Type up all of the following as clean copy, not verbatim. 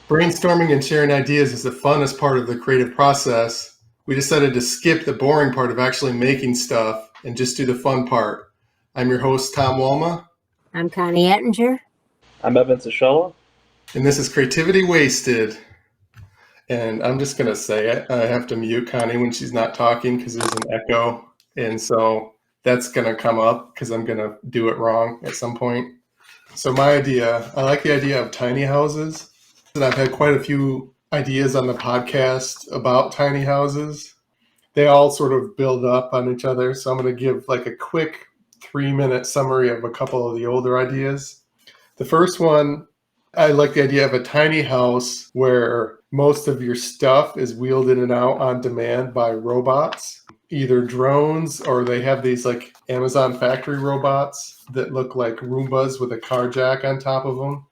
Brainstorming and sharing ideas is the funnest part of the creative process. We decided to skip the boring part of actually making stuff and just do the fun part. I'm your host, Tom Walma, I'm Connie Ettinger. I'm Evan Sashella. and this is Creativity Wasted. And I'm just going to say it. I have to mute Connie when she's not talking because there's an echo. And so that's going to come up because I'm going to do it wrong at some point. So my idea, I like the idea of tiny houses. And I've had quite a few ideas on the podcast about tiny houses. They all sort of build up on each other. So I'm going to give like a quick 3-minute summary of a couple of the older ideas. The first one, I like the idea of a tiny house where most of your stuff is wheeled in and out on demand by robots, either drones or they have these like Amazon factory robots that look like Roombas with a car jack on top of them.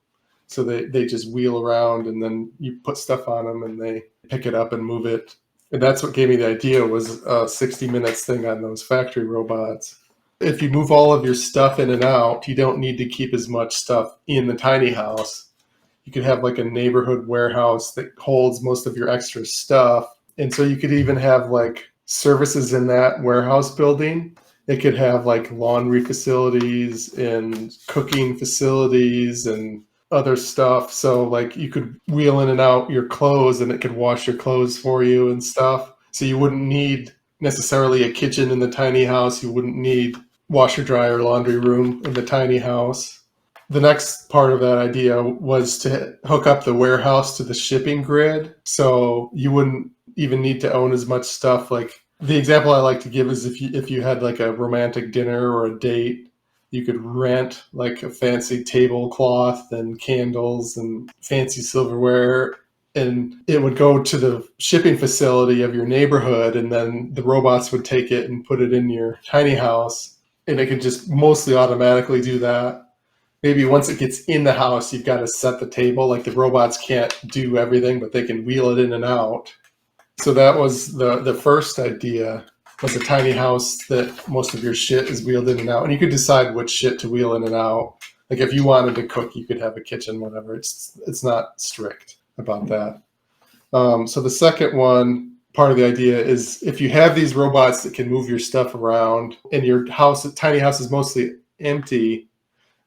So they just wheel around and then you put stuff on them and they pick it up and move it. And that's what gave me the idea was a 60 minutes thing on those factory robots. If you move all of your stuff in and out, you don't need to keep as much stuff in the tiny house. You could have like a neighborhood warehouse that holds most of your extra stuff. And so you could even have like services in that warehouse building. It could have like laundry facilities and cooking facilities and other stuff. So like you could wheel in and out your clothes and it could wash your clothes for you and stuff. So you wouldn't need necessarily a kitchen in the tiny house. You wouldn't need washer, dryer, laundry room in the tiny house. The next part of that idea was to hook up the warehouse to the shipping grid. So you wouldn't even need to own as much stuff. Like the example I like to give is if you had like a romantic dinner or a date, you could rent like a fancy tablecloth and candles and fancy silverware, and it would go to the shipping facility of your neighborhood, and then the robots would take it and put it in your tiny house, and it could just mostly automatically do that. Maybe once it gets in the house, you've got to set the table. Like the robots can't do everything, but they can wheel it in and out. So that was the first idea, was a tiny house that most of your shit is wheeled in and out. And you could decide which shit to wheel in and out. Like if you wanted to cook, you could have a kitchen, whatever. It's not strict about that. So the second one, part of the idea is if you have these robots that can move your stuff around and your house, tiny house is mostly empty,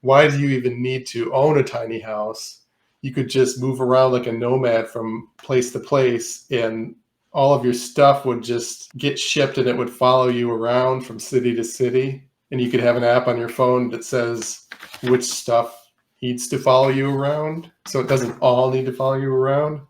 why do you even need to own a tiny house? You could just move around like a nomad from place to place, and all of your stuff would just get shipped and it would follow you around from city to city. And you could have an app on your phone that says which stuff needs to follow you around. So it doesn't all need to follow you around.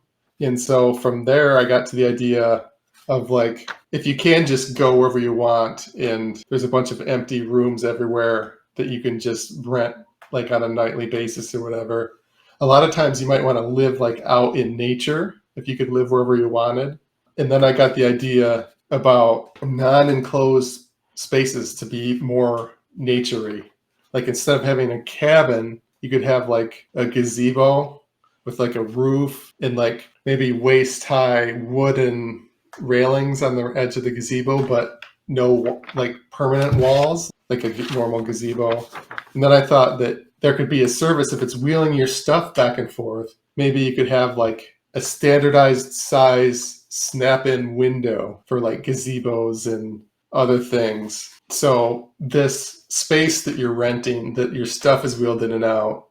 And so from there, I got to the idea of like, if you can just go wherever you want and there's a bunch of empty rooms everywhere that you can just rent like on a nightly basis or whatever. A lot of times you might want to live like out in nature if you could live wherever you wanted. And then I got the idea about non-enclosed spaces to be more nature-y. Like instead of having a cabin, you could have like a gazebo with like a roof and like maybe waist-high wooden railings on the edge of the gazebo, but no like permanent walls, like a normal gazebo. And then I thought that there could be a service if it's wheeling your stuff back and forth. Maybe you could have like a standardized size snap-in window for like gazebos and other things. So this space that you're renting, that your stuff is wheeled in and out,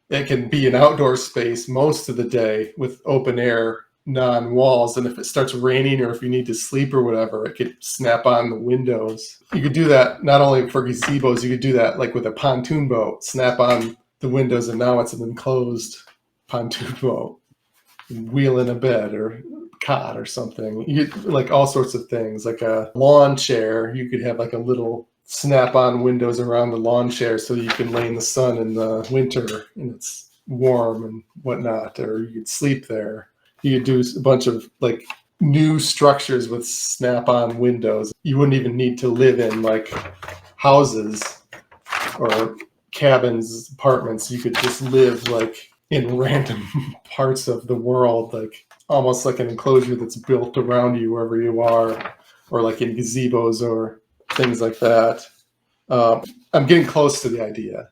it can be an outdoor space most of the day with open air, non-walls. And if it starts raining or if you need to sleep or whatever, it could snap on the windows. You could do that not only for gazebos, you could do that like with a pontoon boat, snap on the windows, and now it's an enclosed pontoon boat. Wheel in a bed or cot or something. You like all sorts of things, like a lawn chair. You could have like a little snap-on windows around the lawn chair so you can lay in the sun in the winter and it's warm and whatnot, or you could sleep there. You could do a bunch of like new structures with snap-on windows. You wouldn't even need to live in like houses or cabins, apartments. You could just live like in random parts of the world, like almost like an enclosure that's built around you wherever you are, or like in gazebos or things like that. I'm getting close to the idea.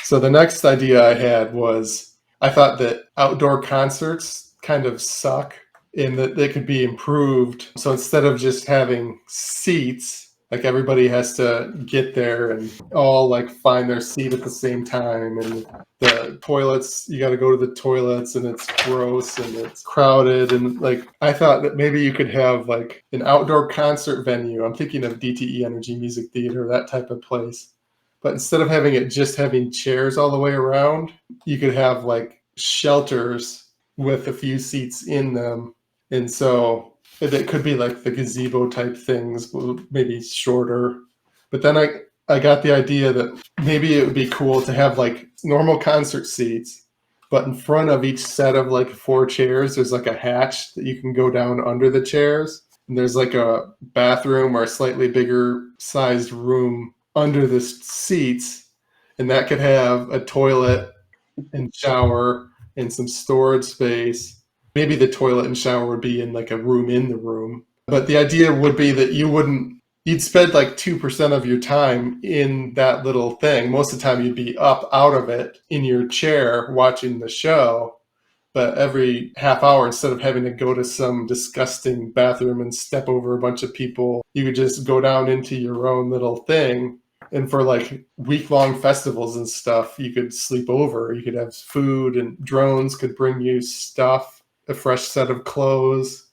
So the next idea I had was I thought that outdoor concerts kind of suck in that they could be improved. So instead of just having seats, like everybody has to get there and all like find their seat at the same time, and the toilets, you got to go to the toilets and it's gross and it's crowded, and like I thought that maybe you could have like an outdoor concert venue. I'm thinking of DTE Energy Music Theater, that type of place. But instead of having it just having chairs all the way around, you could have like shelters with a few seats in them. And so it could be like the gazebo type things, maybe shorter. But then I got the idea that maybe it would be cool to have like normal concert seats, but in front of each set of like 4 chairs, there's like a hatch that you can go down under the chairs. And there's like a bathroom or a slightly bigger sized room under the seats. And that could have a toilet and shower and some storage space. Maybe the toilet and shower would be in like a room in the room. But the idea would be that you'd spend like 2% of your time in that little thing. Most of the time you'd be up out of it in your chair watching the show. But every half hour, instead of having to go to some disgusting bathroom and step over a bunch of people, you could just go down into your own little thing. And for like week-long festivals and stuff, you could sleep over. You could have food, and drones could bring you stuff, a fresh set of clothes,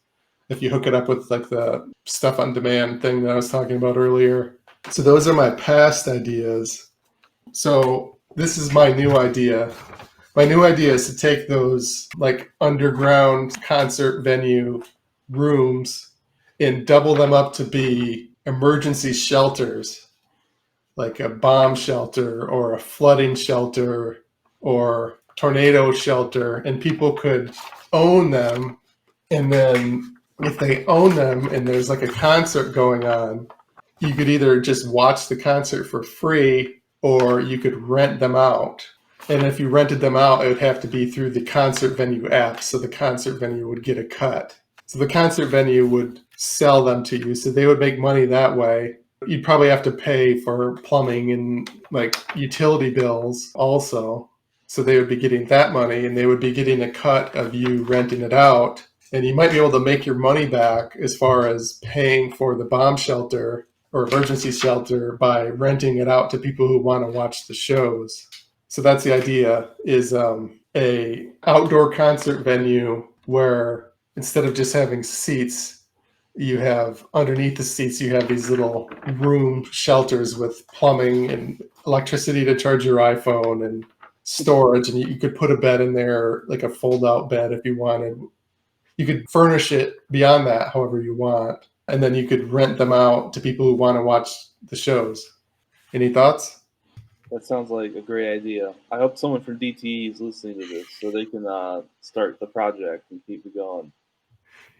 if you hook it up with like the stuff on demand thing that I was talking about earlier. So those are my past ideas. So this is my new idea. My new idea is to take those like underground concert venue rooms and double them up to be emergency shelters, like a bomb shelter or a flooding shelter or tornado shelter, and people could own them. And then if they own them and there's like a concert going on, you could either just watch the concert for free or you could rent them out. And if you rented them out, it would have to be through the concert venue app. So the concert venue would get a cut. So the concert venue would sell them to you. So they would make money that way. You'd probably have to pay for plumbing and like utility bills also. So they would be getting that money, and they would be getting a cut of you renting it out. And you might be able to make your money back as far as paying for the bomb shelter or emergency shelter by renting it out to people who want to watch the shows. So that's the idea, is a outdoor concert venue where instead of just having seats, you have underneath the seats, you have these little room shelters with plumbing and electricity to charge your iPhone and storage. And you could put a bed in there, like a fold out bed if you wanted. You could furnish it beyond that however you want. And then you could rent them out to people who want to watch the shows. Any thoughts? That sounds like a great idea. I hope someone from DTE is listening to this so they can start the project and keep it going.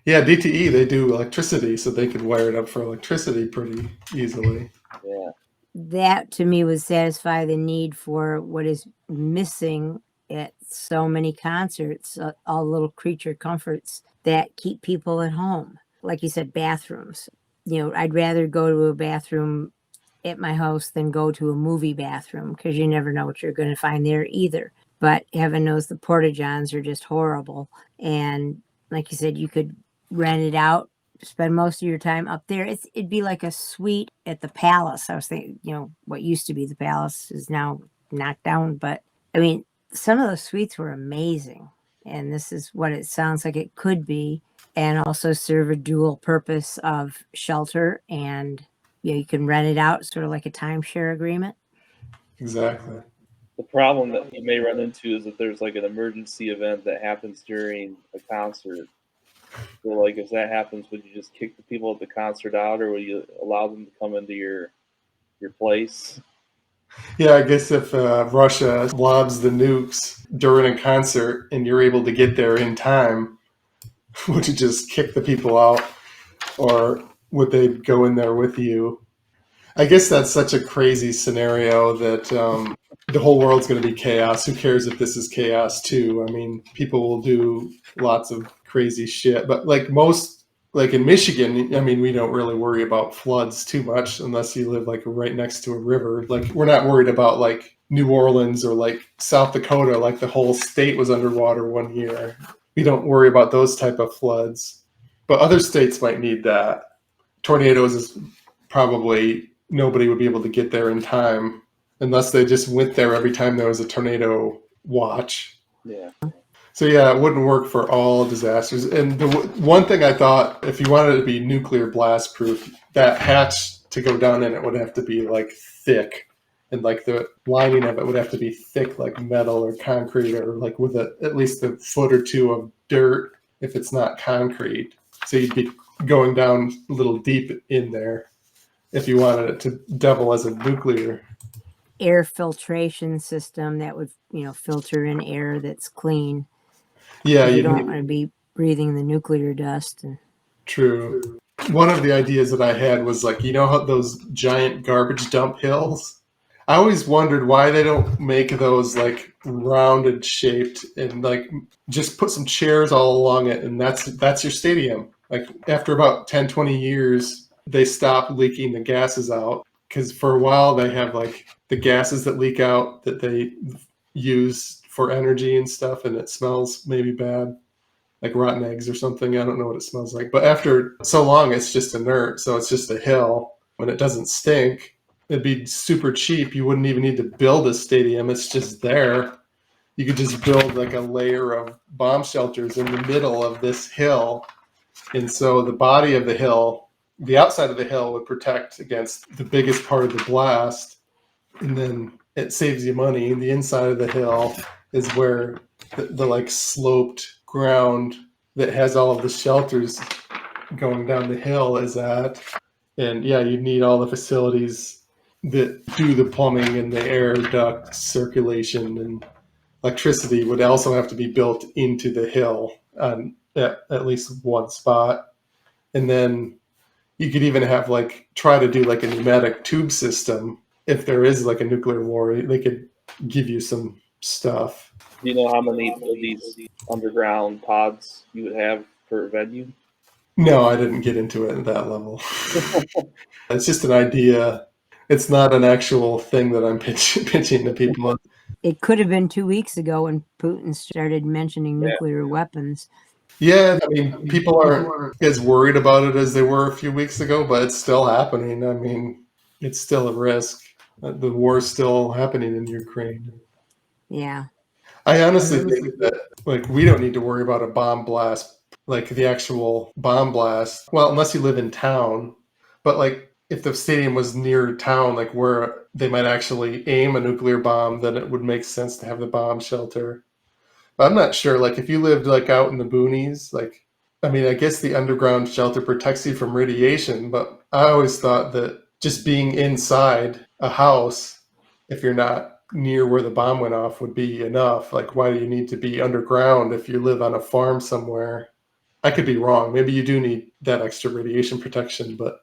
Yeah, DTE, they do electricity, so they could wire it up for electricity pretty easily. Yeah. That to me would satisfy the need for what is missing at so many concerts, all little creature comforts that keep people at home. Like you said, bathrooms. I'd rather go to a bathroom at my house than go to a movie bathroom, because you never know what you're going to find there either. But heaven knows the porta-johns are just horrible. And like you said, you could rent it out, spend most of your time up there. It'd be like a suite at the Palace. I was thinking, what used to be the Palace is now knocked down. But I mean, some of the suites were amazing. And this is what it sounds like it could be, and also serve a dual purpose of shelter, and you can rent it out, sort of like a timeshare agreement. Exactly. The problem that you may run into is that there's like an emergency event that happens during a concert. So like if that happens, would you just kick the people at the concert out, or would you allow them to come into your place? Yeah, I guess if Russia lobs the nukes during a concert and you're able to get there in time, would you just kick the people out, or would they go in there with you? I guess that's such a crazy scenario that the whole world's going to be chaos. Who cares if this is chaos too? I mean, people will do lots of crazy shit, but like in Michigan, I mean, we don't really worry about floods too much unless you live like right next to a river. Like we're not worried about like New Orleans or like South Dakota, like the whole state was underwater one year. We don't worry about those type of floods, but other states might need that. Tornadoes is probably nobody would be able to get there in time unless they just went there every time there was a tornado watch. Yeah. So yeah, it wouldn't work for all disasters. And the one thing I thought, if you wanted it to be nuclear blast proof, that hatch to go down in it would have to be like thick, and like the lining of it would have to be thick, like metal or concrete, or like with at least a foot or two of dirt if it's not concrete. So you'd be going down a little deep in there if you wanted it to double as a nuclear Air filtration system that would, filter in air that's clean. Yeah, you don't want to be breathing the nuclear dust. True. One of the ideas that I had was like, how those giant garbage dump hills? I always wondered why they don't make those like rounded shaped and like just put some chairs all along it, and that's your stadium. Like after about 10, 20 years, they stop leaking the gases out, because for a while they have like the gases that leak out that they use for energy and stuff, and it smells maybe bad, like rotten eggs or something. I don't know what it smells like. But after so long, it's just inert, so it's just a hill, and it doesn't stink. It'd be super cheap. You wouldn't even need to build a stadium. It's just there. You could just build like a layer of bomb shelters in the middle of this hill. And so the body of the hill, the outside of the hill would protect against the biggest part of the blast. And then it saves you money. The inside of the hill is where the like sloped ground that has all of the shelters going down the hill is at. And yeah, you need all the facilities that do the plumbing and the air duct circulation, and electricity would also have to be built into the hill on at least one spot. And then you could even have try to do like a pneumatic tube system. If there is like a nuclear war, they could give you some stuff. Do you know how many of these underground pods you would have per venue? No, I didn't get into it at that level. It's just an idea. It's not an actual thing that I'm pitching to people. It could have been 2 weeks ago when Putin started mentioning nuclear weapons. Yeah, I mean, people aren't as worried about it as they were a few weeks ago, but it's still happening. I mean, it's still a risk. The war is still happening in Ukraine. Yeah. I honestly think that we don't need to worry about a bomb blast, like the actual bomb blast. Well, unless you live in town. But if the stadium was near town, like where they might actually aim a nuclear bomb, then it would make sense to have the bomb shelter. But I'm not sure. If you lived out in the boonies, I guess the underground shelter protects you from radiation, but I always thought that just being inside a house, if you're not near where the bomb went off, would be enough. Why do you need to be underground if you live on a farm somewhere? I could be wrong. Maybe you do need that extra radiation protection, but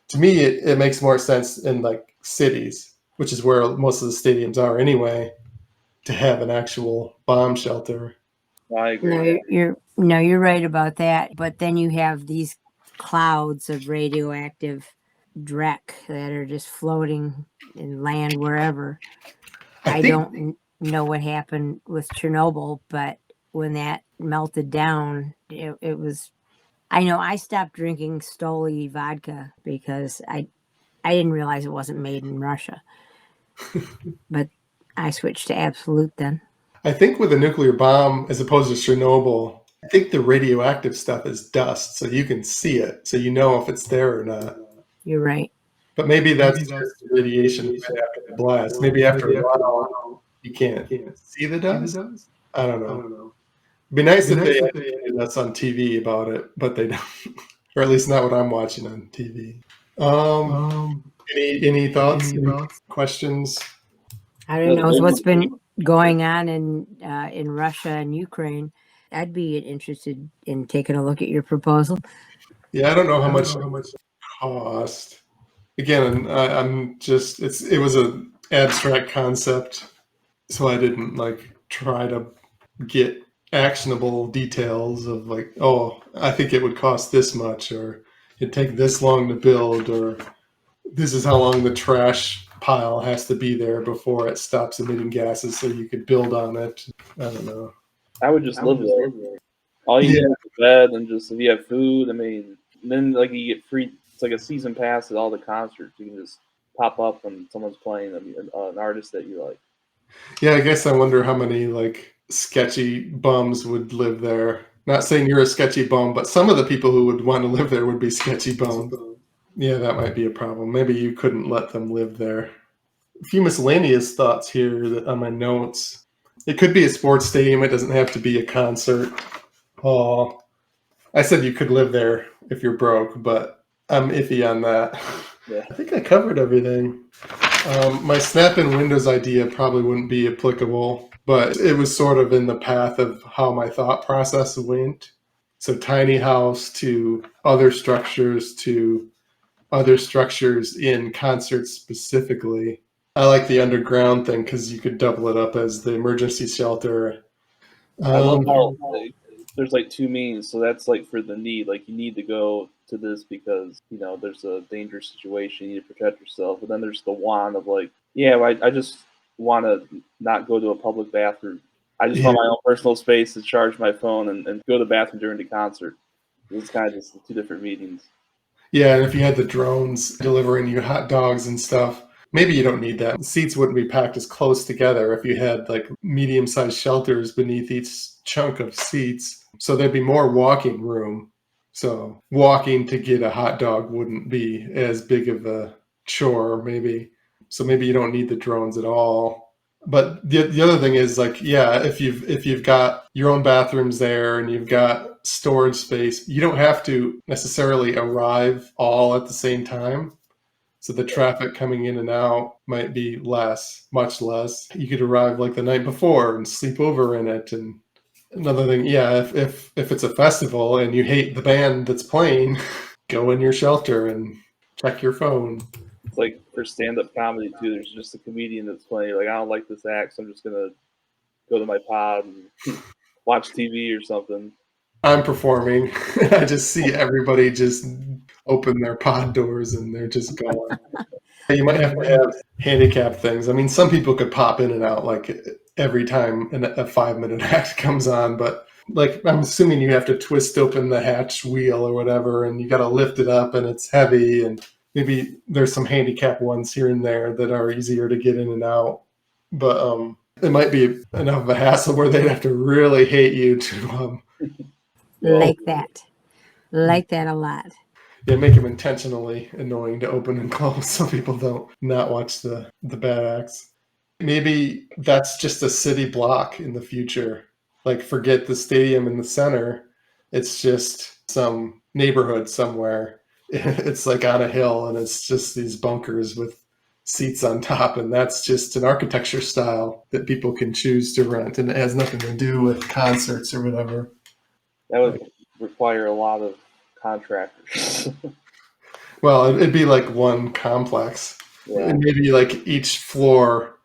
to me, it makes more sense in cities, which is where most of the stadiums are anyway, to have an actual bomb shelter. I agree. You're right about that. But then you have these clouds of radioactive dreck that are just floating in land wherever. I don't know what happened with Chernobyl, but when that melted down, it was. I know I stopped drinking Stoli vodka because I didn't realize it wasn't made in Russia. But I switched to Absolute then. I think with a nuclear bomb, as opposed to Chernobyl, I think the radioactive stuff is dust, so you can see it, so you know if it's there or not. You're right. But maybe that's just radiation right after the blast. Maybe after a while, you can't see the dust. I don't know. It'd be nice if they had us on TV about it, but they don't. Or at least not what I'm watching on TV. Any thoughts? Any questions? I don't know what's been going on in Russia and Ukraine. I'd be interested in taking a look at your proposal. Yeah, I don't know how much it cost. Again, I'm just it was an abstract concept, so I didn't try to get actionable details of I think it would cost this much, or it'd take this long to build, or this is how long the trash pile has to be there before it stops emitting gases so you could build on it. I don't know. I would just live there. All you need is a bed and just if you have food. I mean, then like you get free. It's like a season pass at all the concerts. You can just pop up when someone's playing an artist that you like. Yeah, I guess I wonder how many like sketchy bums would live there. Not saying you're a sketchy bum, but some of the people who would want to live there would be sketchy bums. Yeah, that might be a problem. Maybe you couldn't let them live there. A few miscellaneous thoughts here on my notes. It could be a sports stadium. It doesn't have to be a concert hall. I said you could live there if you're broke, but I'm iffy on that. Yeah. I think I covered everything. My Snap in Windows idea probably wouldn't be applicable, but it was sort of in the path of how my thought process went. So tiny house to other structures in concerts specifically. I like the underground thing because you could double it up as the emergency shelter. I love how there's like two means. So that's like for the need. Like you need to go to this because there's a dangerous situation. You need to protect yourself. But then there's the want of like, yeah, I just want to not go to a public bathroom. I just want my own personal space to charge my phone and go to the bathroom during the concert. It's kind of just two different meetings. Yeah, and if you had the drones delivering you hot dogs and stuff, maybe you don't need that. The seats wouldn't be packed as close together if you had like medium-sized shelters beneath each chunk of seats. So there'd be more walking room. So walking to get a hot dog wouldn't be as big of a chore, maybe. So maybe you don't need the drones at all. But the other thing is like, yeah, if you've got your own bathrooms there and you've got storage space, you don't have to necessarily arrive all at the same time. So the traffic coming in and out might be less, much less. You could arrive like the night before and sleep over in it. And another thing, yeah, if it's a festival and you hate the band that's playing, go in your shelter and check your phone. It's like for stand-up comedy too. There's just a comedian that's playing. Like I don't like this act, so I'm just gonna go to my pod and watch TV or something. I'm performing. I just see everybody just open their pod doors and they're just going. You might have to have handicap things. I mean, some people could pop in and out like every time a 5-minute act comes on, but like I'm assuming you have to twist open the hatch wheel or whatever, and you got to lift it up, and it's heavy, and maybe there's some handicap ones here and there that are easier to get in and out, but it might be enough of a hassle where they'd have to really hate you to like that a lot. Yeah, make them intentionally annoying to open and close so people don't not watch the bad acts. Maybe that's just a city block in the future. Like forget the stadium in the center. It's just some neighborhood somewhere. It's like on a hill and it's just these bunkers with seats on top, and that's just an architecture style that people can choose to rent, and it has nothing to do with concerts or whatever. That would require a lot of contractors. Well, it'd be like one complex. Yeah. And maybe like each floor,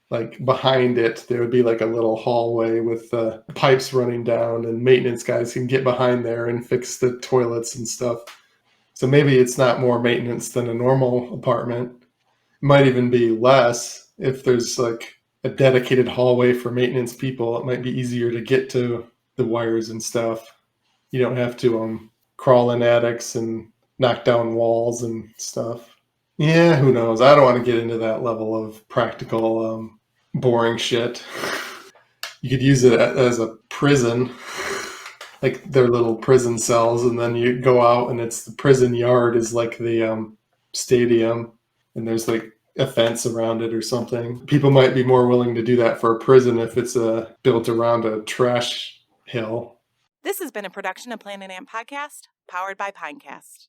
like behind it, there would be like a little hallway with pipes running down, and maintenance guys can get behind there and fix the toilets and stuff. So maybe it's not more maintenance than a normal apartment. It might even be less if there's like a dedicated hallway for maintenance people. It might be easier to get to the wires and stuff. You don't have to crawl in attics and knock down walls and stuff. Yeah, who knows? I don't want to get into that level of practical, boring shit. You could use it as a prison, like their little prison cells, and then you go out and it's the prison yard is like the stadium, and there's like a fence around it or something. People might be more willing to do that for a prison if it's built around a trash hill. This has been a production of Planet Amp Podcast, powered by Pinecast.